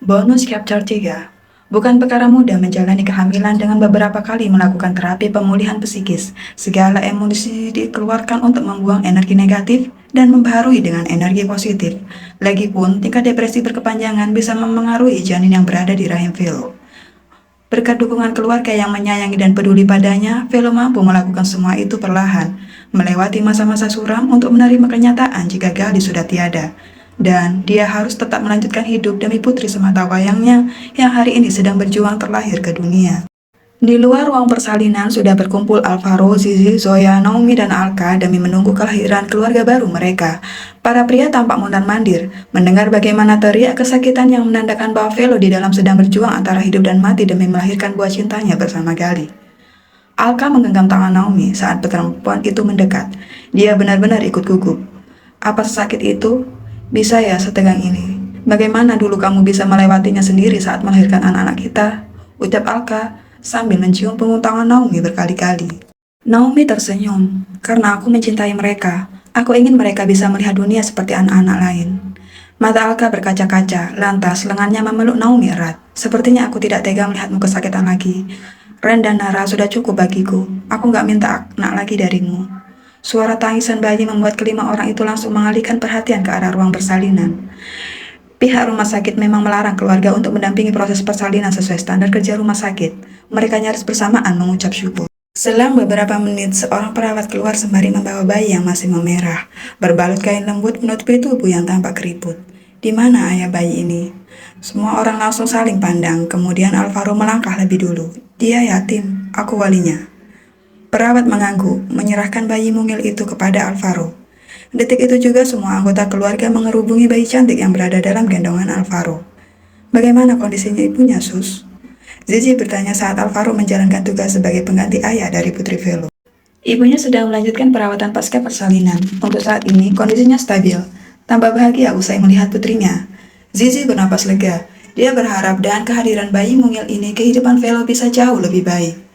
Bonus Chapter 3. Bukan perkara mudah menjalani kehamilan dengan beberapa kali melakukan terapi pemulihan psikis. Segala emosi dikeluarkan untuk membuang energi negatif dan membaharui dengan energi positif. Lagipun, tingkat depresi berkepanjangan bisa memengaruhi janin yang berada di rahim Velo. Berkat dukungan keluarga yang menyayangi dan peduli padanya, Velo mampu melakukan semua itu perlahan, melewati masa-masa suram untuk menerima kenyataan jika Gali sudah tiada. Dan dia harus tetap melanjutkan hidup demi putri semata wayangnya yang hari ini sedang berjuang terlahir ke dunia. Di luar ruang persalinan sudah berkumpul Alvaro, Zizi, Zoya, Naomi, dan Alka demi menunggu kelahiran keluarga baru mereka. Para pria tampak mondar-mandir, mendengar bagaimana teriak kesakitan yang menandakan bahwa Velo di dalam sedang berjuang antara hidup dan mati demi melahirkan buah cintanya bersama Gali. Alka menggenggam tangan Naomi saat perempuan itu mendekat. Dia benar-benar ikut gugup. Apa sesakit itu? Bisa ya setegang ini. Bagaimana dulu kamu bisa melewatinya sendiri saat melahirkan anak-anak kita? Ucap Alka sambil mencium punggung tangan Naomi berkali-kali. Naomi tersenyum, karena aku mencintai mereka. Aku ingin mereka bisa melihat dunia seperti anak-anak lain. Mata Alka berkaca-kaca, lantas lengannya memeluk Naomi erat. Sepertinya aku tidak tega melihatmu kesakitan lagi. Ren dan Nara sudah cukup bagiku. Aku gak minta anak lagi darimu. Suara tangisan bayi membuat kelima orang itu langsung mengalihkan perhatian ke arah ruang persalinan. Pihak rumah sakit memang melarang keluarga untuk mendampingi proses persalinan sesuai standar kerja rumah sakit. Mereka nyaris bersamaan mengucap syukur. Selang beberapa menit, seorang perawat keluar sembari membawa bayi yang masih memerah, berbalut kain lembut menutupi tubuh yang tampak keriput. Di mana ayah bayi ini? Semua orang langsung saling pandang, kemudian Alvaro melangkah lebih dulu. Dia yatim, aku walinya. Perawat mengangguk, menyerahkan bayi mungil itu kepada Alvaro. Detik itu juga semua anggota keluarga mengerubungi bayi cantik yang berada dalam gendongan Alvaro. Bagaimana kondisinya ibunya, Sus? Zizi bertanya saat Alvaro menjalankan tugas sebagai pengganti ayah dari Putri Velo. Ibunya sedang melanjutkan perawatan pasca persalinan. Untuk saat ini, kondisinya stabil. Tambah bahagia usai melihat putrinya. Zizi bernapas lega. Dia berharap dengan kehadiran bayi mungil ini, kehidupan Velo bisa jauh lebih baik.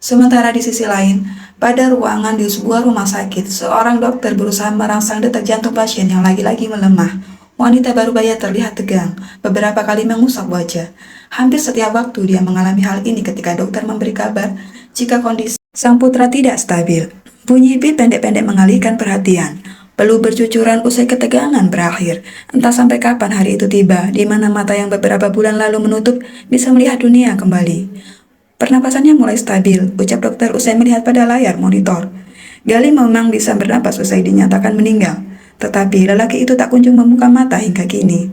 Sementara di sisi lain, pada ruangan di sebuah rumah sakit, seorang dokter berusaha merangsang detak jantung pasien yang lagi-lagi melemah. Wanita baru bayar terlihat tegang, beberapa kali mengusap wajah. Hampir setiap waktu dia mengalami hal ini ketika dokter memberi kabar jika kondisi sang putra tidak stabil. Bunyi bip pendek-pendek mengalihkan perhatian. Peluh bercucuran usai ketegangan berakhir. Entah sampai kapan hari itu tiba, di mana mata yang beberapa bulan lalu menutup bisa melihat dunia kembali. Pernapasannya mulai stabil, ucap dokter usai melihat pada layar monitor. Gali memang bisa bernapas usai dinyatakan meninggal, tetapi lelaki itu tak kunjung membuka mata hingga kini.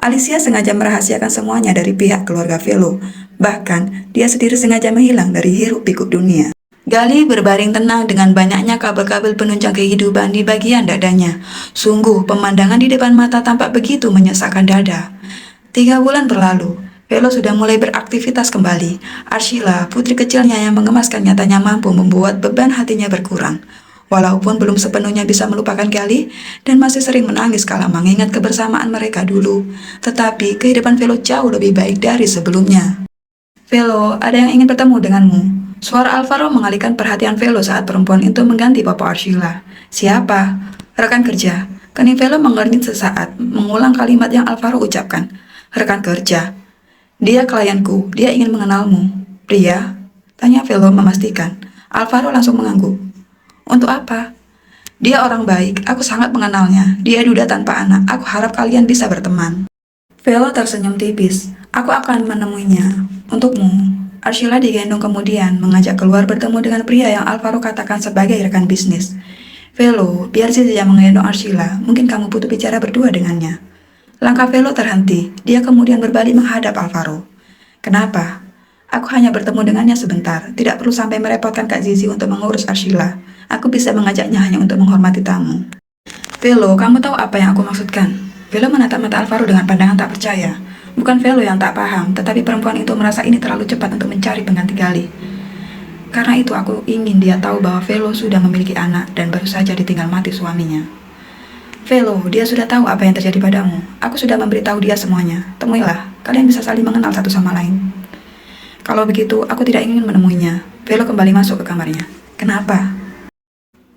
Alicia sengaja merahasiakan semuanya dari pihak keluarga Velo, bahkan dia sendiri sengaja menghilang dari hiruk pikuk dunia. Gali berbaring tenang dengan banyaknya kabel-kabel penunjang kehidupan di bagian dadanya. Sungguh, pemandangan di depan mata tampak begitu menyesakkan dada. 3 bulan berlalu. Velo sudah mulai beraktivitas kembali. Arshila, putri kecilnya yang mengemaskan nyatanya mampu membuat beban hatinya berkurang. Walaupun belum sepenuhnya bisa melupakan Gali dan masih sering menangis kala mengingat kebersamaan mereka dulu, tetapi kehidupan Velo jauh lebih baik dari sebelumnya. Velo, ada yang ingin bertemu denganmu. Suara Alvaro mengalihkan perhatian Velo saat perempuan itu mengganti papa Arshila. Siapa? Rekan kerja. Kening Velo mengernyit sesaat, mengulang kalimat yang Alvaro ucapkan. Rekan kerja. Dia klienku, dia ingin mengenalmu. Pria? Tanya Velo memastikan. Alvaro langsung mengangguk. Untuk apa? Dia orang baik, aku sangat mengenalnya. Dia duda tanpa anak, aku harap kalian bisa berteman. Velo tersenyum tipis. Aku akan menemuinya. Untukmu. Arshila digendong kemudian, mengajak keluar bertemu dengan pria yang Alvaro katakan sebagai rekan bisnis. Velo, biar Zizi yang menggendong Arshila, mungkin kamu butuh bicara berdua dengannya. Langkah Velo terhenti, dia kemudian berbalik menghadap Alvaro. Kenapa? Aku hanya bertemu dengannya sebentar, tidak perlu sampai merepotkan Kak Zizi untuk mengurus Arshila. Aku bisa mengajaknya hanya untuk menghormati tamu. Velo, kamu tahu apa yang aku maksudkan? Velo menatap mata Alvaro dengan pandangan tak percaya. Bukan Velo yang tak paham, tetapi perempuan itu merasa ini terlalu cepat untuk mencari pengganti Gali. Karena itu aku ingin dia tahu bahwa Velo sudah memiliki anak dan baru saja ditinggal mati suaminya. Velo, dia sudah tahu apa yang terjadi padamu. Aku sudah memberitahu dia semuanya. Temuilah, kalian bisa saling mengenal satu sama lain. Kalau begitu, aku tidak ingin menemuinya. Velo kembali masuk ke kamarnya. Kenapa?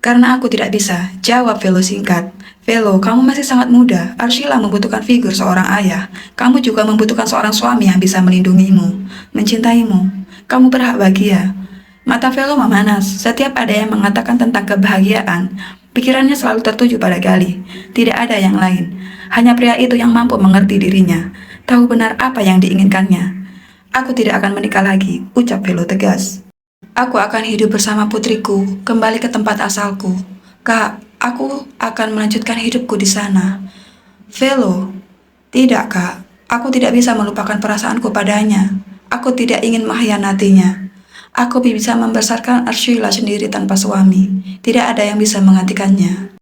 Karena aku tidak bisa, jawab Velo singkat. Velo, kamu masih sangat muda. Arshila membutuhkan figur seorang ayah. Kamu juga membutuhkan seorang suami yang bisa melindungimu, mencintaimu. Kamu berhak bahagia. Mata Velo memanas. Setiap ada yang mengatakan tentang kebahagiaan, pikirannya selalu tertuju pada Gali. Tidak ada yang lain. Hanya pria itu yang mampu mengerti dirinya, tahu benar apa yang diinginkannya. Aku tidak akan menikah lagi, ucap Velo tegas. Aku akan hidup bersama putriku, kembali ke tempat asalku. Kak, aku akan melanjutkan hidupku di sana. Velo, tidak kak, aku tidak bisa melupakan perasaanku padanya. Aku tidak ingin mengkhianatinya. Aku bisa membesarkan Arshila sendiri tanpa suami. Tidak ada yang bisa menggantikannya.